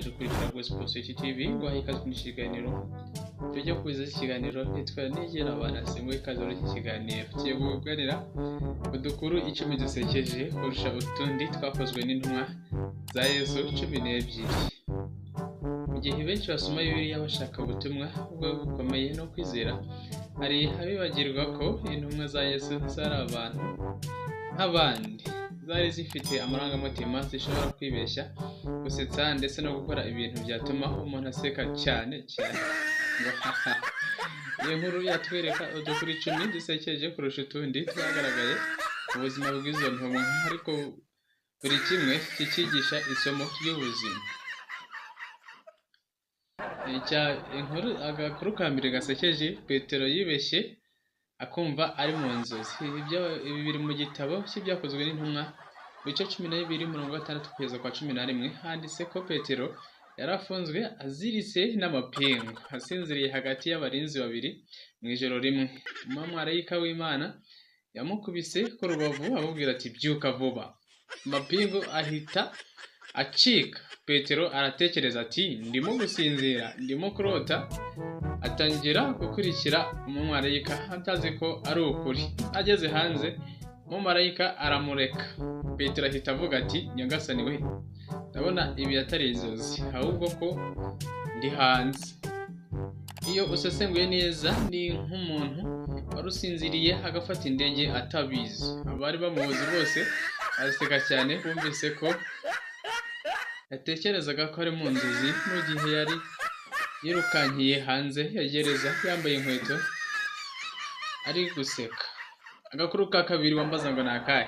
ukomeje kurikira Gospel City TV ngo ikaze mu kiganiro tujye kuza ikiganiro nitwa nigera abanase ngo ikaze muri iki kiganiro tugiye kuganira udukuru 10 dusekeje kurusha utundi twakozwe n'intumwa za Yesu 12. Mu gihe benshi basoma Bibiliya bashaka ubutumwa bwo bukomeye no kwizera, hari abibagirwa ko intumwa za Yesu zari abantu nk'abandi, zari zifite amarangamutima, zishobora kwibeshya, gusetsa ndetse no gukora ibintu byatuma umuntu aseka cyane. Iyo nkuru yatwereka udukuru 10 dusekeje kurusha utundi twagaragaye mu buzima bw'izo ntumwa, ariko buri kimwe kikigisha isomo ry'ubuzima. Agakuru ka mbere gasekeje, Petero yibeshye akumva ari mu nzozi. Ibi biri mu gitabo cy'ibyakozwe n'intumwa bice 12:6-11. Handitse ko Petero yarafunzwe aziritse n'amapingu, asinziriye hagati y'abarinzi babiri mu ijoro rimwe. Umumarayika w'Imana yamukubise ku rubavu amubwira ati byuka vuba. Amapingu ahita acika. Petero aratekereza ati ndimo gusinzira, ndimo kurota. Atangira gukurikira umumarayika atazi ko ari ukuri. Ageze hanze umumarayika aramureka. Petero ahita avuga ati nyagasani we, ndabona ibi atari inzozi ahubwo ko ndi hanze. Iyo usesenguye neza ni nk'umuntu warusinziriye agafata indege atabizi. Abari bamuzi bose araseka cyane bumvise ko yatekerezaga ko ari mu nzozi, mu gihe yari yirukankiye hanze ya gereza yambaye inkweto ari guseka. Agakuru ka kabiri wambaza ngo nakahe?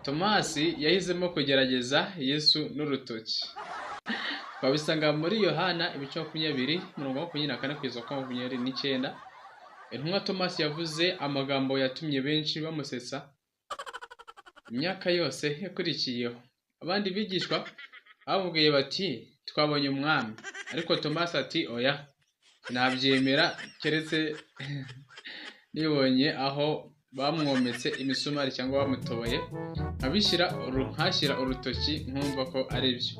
Tomasi yahisemo kugerageza Yesu n'urutoki. Twabisanga muri Yohana ibice 20:24-29. Intumwa Tomasi yavuze amagambo yatumye benshi bamusetsa imyaka yose yakurikiyeho. Abandi bigishwa bamubwiye bati twabonye umwami, ariko Tomasi ati oya, nabyemera keretse nibonye aho bamwometse imisumari cyangwa bamutoboye, nkashyira urutoki nkumva ko ari byo.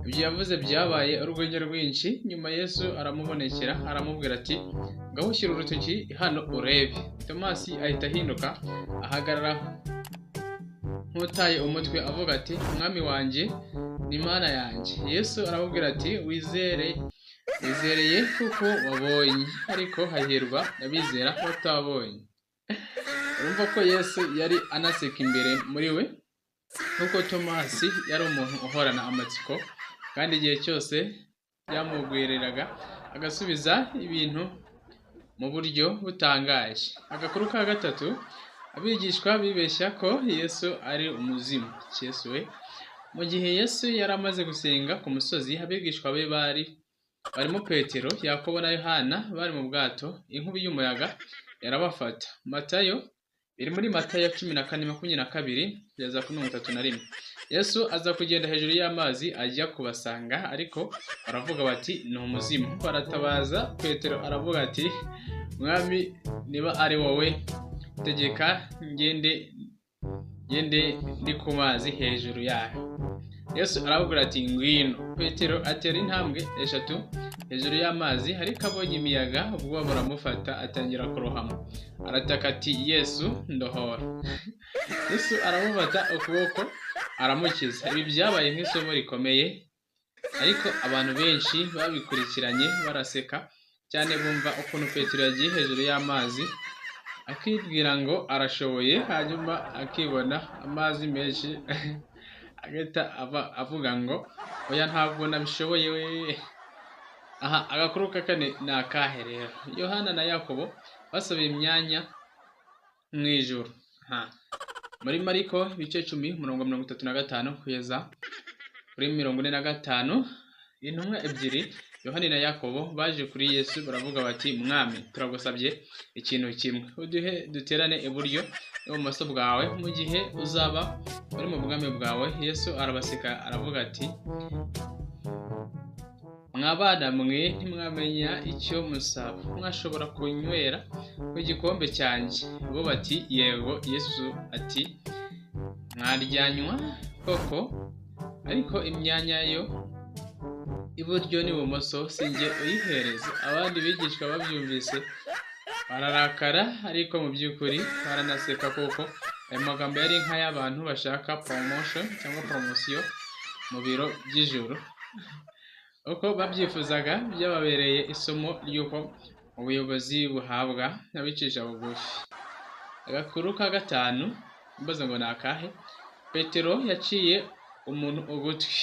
Ibyo yavuze byabaye urwenya rwinshi. Nyuma Yesu aramubonekera aramubwira ati ngaho ushyira urutoki hano urebe. Tomasi ahita ahinduka ahagarara nk'utaye umutwe avuga ati mwami wanjye n'Imana yanjye. Yesu aramubwira ati wizereye kuko wabonye, ariko hahirwa abizera batabonye. Urumva ko Yesu yari anaseka imbere muri we, nuko Tomasi yari umuntu uhorana amatsiko, kandi igihe cyose byamugwiriraga agasubiza ibintu mu buryo butangaje. Agakuru ka gatatu, abigishwa bibeshya ko Yesu ari umuzimu. Yesu we, mu gihe Yesu yari amaze gusenga ku musozi, abigishwa be barimo Petero, Yakobo na Yohana bari mu bwato. Inkubi y'umuyaga yarabafata. Iri muri Matayo 14:22-31. Yesu aza kugenda hejuru y'amazi ajya kubasanga, ariko baravuga bati ni umuzimu. Baratabaza. Petero aravuga ati mwami, niba ari wowe tegeka ngende ndi ku mazi hejuru yayo. Yesu aravuga ati ngwino. Petero atera intambwe 3 hejuru y'amazi, ariko abonye imiyaga ubwo baramufata atangira kurohama. Arataka ati Yesu ndohora. Yesu aramufata ukuboko aramukiza. Ibi byabaye nk'isomo rikomeye, ariko abantu benshi babikurikiranye baraseka cyane, bumva ukuntu Petero yagiye hejuru y'amazi akibwira ngo arashoboye, hanyuma akibona amazi menshi agahita avuga ngo oya ntabwo nabishoboye we. Agakuru ka kane ni akahe rero? Yohana na Yakobo basabiye imyanya mu ijuru. Muri Mariko ibice 10:35-45. Intumwa ebyiri, Yohana na Yakobo, baje kuri Yesu baravuga bati mwami, turagusabye ikintu kimwe, uduhe duterane iburyo n'ibumoso bwawe mu gihe uzaba uri mu bwami bwawe. Yesu arabaseka aravuga ati mwabana mwe ntimwamenya icyo musaba, mwashobora kunywera ku gikombe cyanjye? Bo bati yego. Yesu ati mwaryanywa koko, ariko imyanya yo iburyo n'ibumoso sinjye uyihereza. Abandi bigishwa babyumvise bararakara, ariko mu by'ukuri baranaseka kuko ayo magambo yari nk'ay'abantu bashaka promotion cyangwa promosiyo mu biro by'ijuru. Uko babyifuzaga byababereye isomo ry'uko ubuyobozi buhabwa n'abicisha bugufi. Agakuru ka gatanu mbaza ngo ni akahe? Petero yaciye umuntu ugutwi.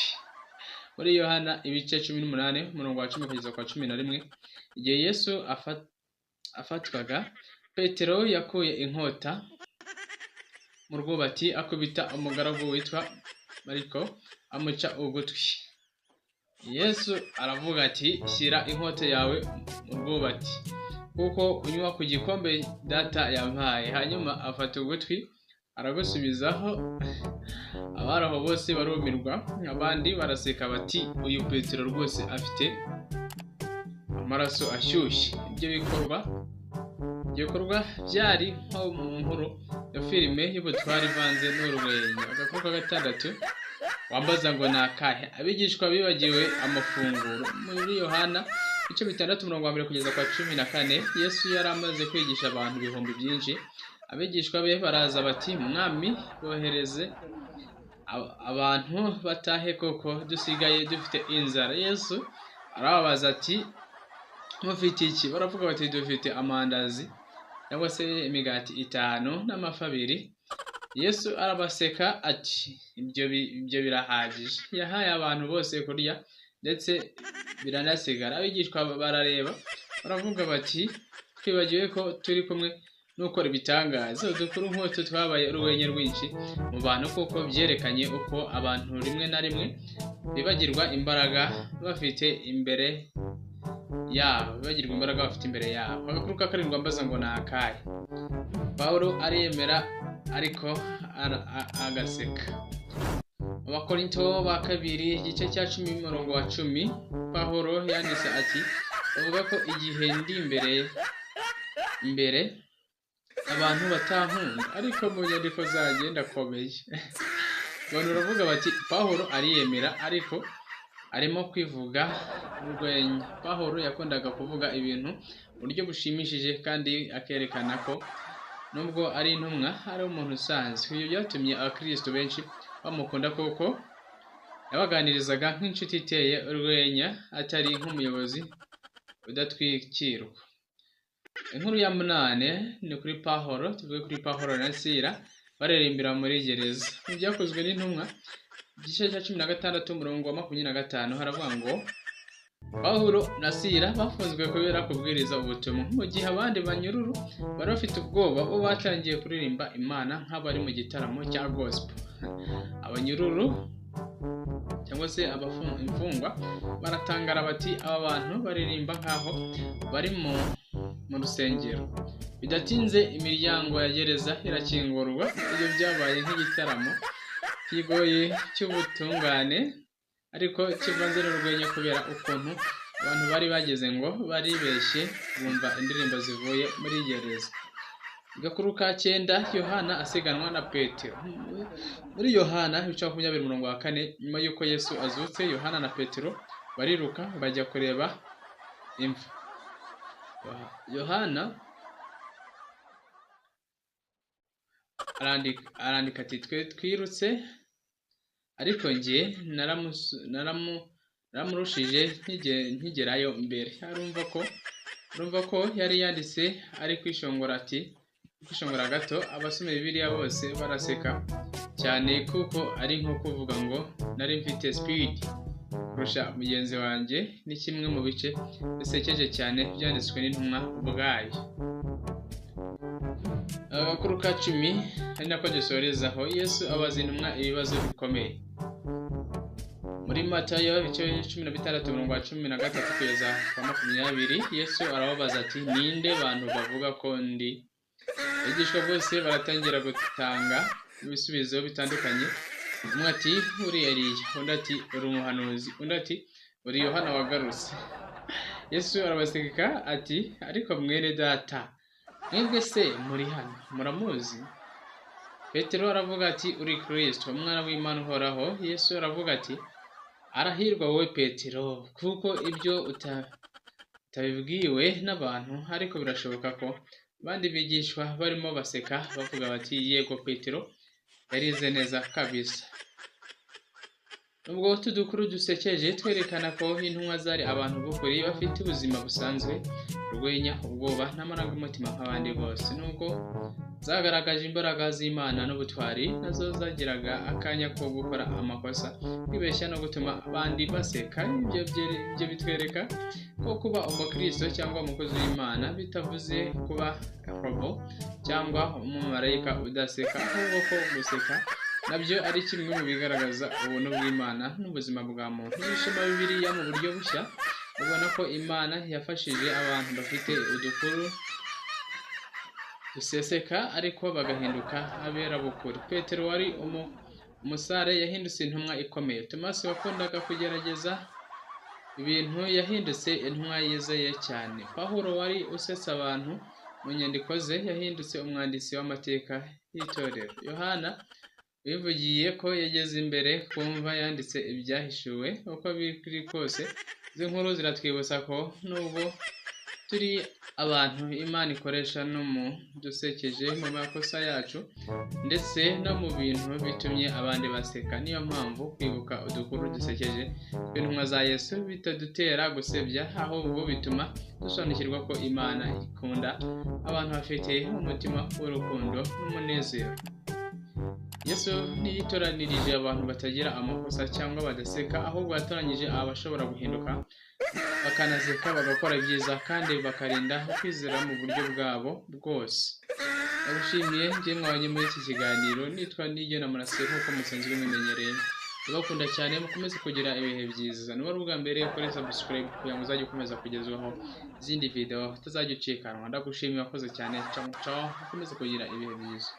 Muri Yohana ibice 18 umurongo wa 10 kugeza kwa 11, igihe Yesu afatwaga, Petero yakuye inkota mu rwubati akubita umugaragu witwa Mariko amuca ugutwi. Yesu aravuga ati, shyira inkota yawe mu rwubati, kuko unywa ku gikombe data yampaye. Hanyuma afata ugutwi aragusubizaho. Abari aho bose barumirwa, abandi baraseka bati, uyu Petero rwose afite amaraso ashyushye. Ibyo bikorwa byari nko mu nkuru ya filime y'ubutwari ivanze n'urwenya. Agakuru ka gatandatu wambaza ngo ni akahe? Abigishwa bibagiwe amafunguro. Muri Yohana ibice 6 umurongo wa 1 kugeza kwa 14, Yesu yari amaze kwigisha abantu ibihumbi byinshi. Abigishwa be baraza bati, mwami, bohereze abantu batahe koko dusigaye dufite inzara. Yesu arababaza ati, mufite iki? Baravuga bati, dufite amandazi cyangwa se imigati 5 n'amafi 2. Yesu arabaseka ati, ibyo birahagije. Yahaye abantu bose kurya ndetse biranasigara. Abigishwa barareba baravuga bati, twibagiwe ko turi kumwe n'ukora ibitangaza. Udukuru nk'utu twabaye urwenya rwinshi mu bantu, kuko byerekanye uko abantu rimwe na rimwe bibagirwa imbaraga bafite imbere yabo. Agakuru ka karindwi mbaza ngo ni akahe? Pawulo ariyemera ariko agaseka. Abakorinto ba kabiri igice cya 10 umurongo wa 10, Pawulo yanditse ati, avuga ko igihe ndi imbere abantu batankunda, ariko mu nyandiko zanjye ndakomeye. Abantu baravuga bati, Pawulo ariyemera ariko arimo kwivuga urwenya. Pawulo yakundaga kuvuga ibintu mu buryo bushimishije kandi akerekana ko nubwo ari intumwa ari umuntu usanzwe. Ibyo byatumye abakristo benshi bamukunda kuko yabaganirizaga nk'inshuti iteye urwenya, atari nk'umuyobozi udatwikirwa. Inkuru ya 8 ni kuri Pawulo. Tuvuge kuri Pawulo na Sila baririmbira muri gereza. Mu byakozwe n'intumwa igice cya 16 umurongo wa 25 haravuga ngo, Pawulo na Sila bafunzwe kubera kubwiriza ubutumwa, mu gihe abandi banyururu bari bafite ubwoba. Bo batangiye kuririmba Imana nk'abari mu gitaramo cya gospel. Abanyururu cyangwa se imfungwa baratangara bati, aba bantu baririmba nk'aho bari mu rusengero. Bidatinze imiryango ya gereza irakingurwa. Ibyo byabaye nk'igitaramo kigoye cy'ubutungane, ariko kivanze n'urwenya kubera ukuntu abantu bari bageze ngo baribeshye bumva indirimbo zivuye muri gereza. Agakuru ka 9, Yohana asiganwa na Petero. Muri Yohana ibice 20 umurongo wa 4, nyuma y'uko Yesu azutse, Yohana na Petero bariruka bajya kureba imva. Yohana arandika ati, twirutse ariko njye naramurushije nkigerayo mbere. Urumva ko yari yanditse ari kwishongora gato. Abasoma Bibiliya bose baraseka cyane, kuko ari nko kuvuga ngo nari mfite speed kurusha mugenzi wanjye. Ni kimwe mu bice bisekeje cyane byanditswe n'intumwa ubwayo. Agakuru ka 10 ari nako dusorezaho. Yesu abaza intumwa ibibazo bikomeye. Muri Matayo ibice 16 umurongo wa 13 kugeza kwa 20, Yesu arababaza ati, ninde bantu bavuga ko ndi? Abigishwa bose baratangira gutanga ibisubizo bitandukanye. Umwe ati, uri Eliya, undi ati, uri umuhanuzi, undi ati, uri Yohana wagarutse. Yesu arabaseka ati, ariko mwene data, mwebwe se muri hano muramuzi? Petero aravuga ati, uri Kristo, umwana w'Imana uhoraho. Yesu aravuga ati, arahirwa wowe Petero, kuko ibyo utabibwiwe n'abantu, ariko birashoboka ko abandi bigishwa barimo baseka bavuga bati yego Petero yarize neza kabisa. Nubwo utu dukuru dusekeje twerekana ko intumwa zari abantu b'ukuri bafite ubuzima busanzwe, urwenya, ubwoba n'amarangamutima nk'abandi bose. Nubwo zagaragaje imbaraga z'Imana n'ubutwari, nazo zagiraga akanya ko gukora amakosa, kwibeshya no gutuma abandi baseka. Ibyo bitwereka ko kuba umukristo cyangwa umukozi w'Imana bitavuze kuba robo cyangwa umumarayika udaseka, ahubwo ko guseka nabyo ari kimwe mu bigaragaza ubuntu bw'Imana n'ubuzima bwa muntu. Dusoma Bibiliya mu buryo bushya, ubona ko Imana yafashije abantu bafite udukuru duseseka ariko bagahinduka abera b'ukuri. Petero wari umusare yahindutse intumwa ikomeye. Tomasi wakundaga kugerageza ibintu yahindutse intumwa yizeye cyane. Pawulo wari usetsa abantu mu nyandiko ze yahindutse umwanditsi w'amateka y'itorero. Yohana bivugiye ko yageze imbere kumva yanditse ibyahishuwe. Uko biri kose, izi nkuru ziratwibutsa ko nubwo turi abantu, Imana ikoresha no mu dusekeje, mu makosa yacu, ndetse no mu bintu bitumye abandi baseka. Niyo mpamvu kwibuka udukuru dusekeje tw'intumwa za Yesu bitadutera gusebya, ahubwo bituma dusobanukirwa ko Imana ikunda abantu bafite umutima w'urukundo n'umunezero. Yesu ntiyitoranirije abantu batagira amakosa cyangwa badaseka, ahubwo yatoranyije abashobora guhinduka bakanaseka, bagakora ibyiza kandi bakarinda kwizera mu buryo bwabo bwose. Ndagushimiye njye mwabanye muri iki kiganiro. Nitwa Nigena Murasire nk'uko musanzwe mumenyereye. Ndabakunda cyane, mukomeze kugira ibihe byiza. Niba ari ubwa mbere ukore subscribe kugira ngo uzajye ukomeza kugezwaho izindi video utazajya ucikanwa. Ndagushimiye, wakoze cyane. Ciao ciao, mukomeze kugira ibihe byiza.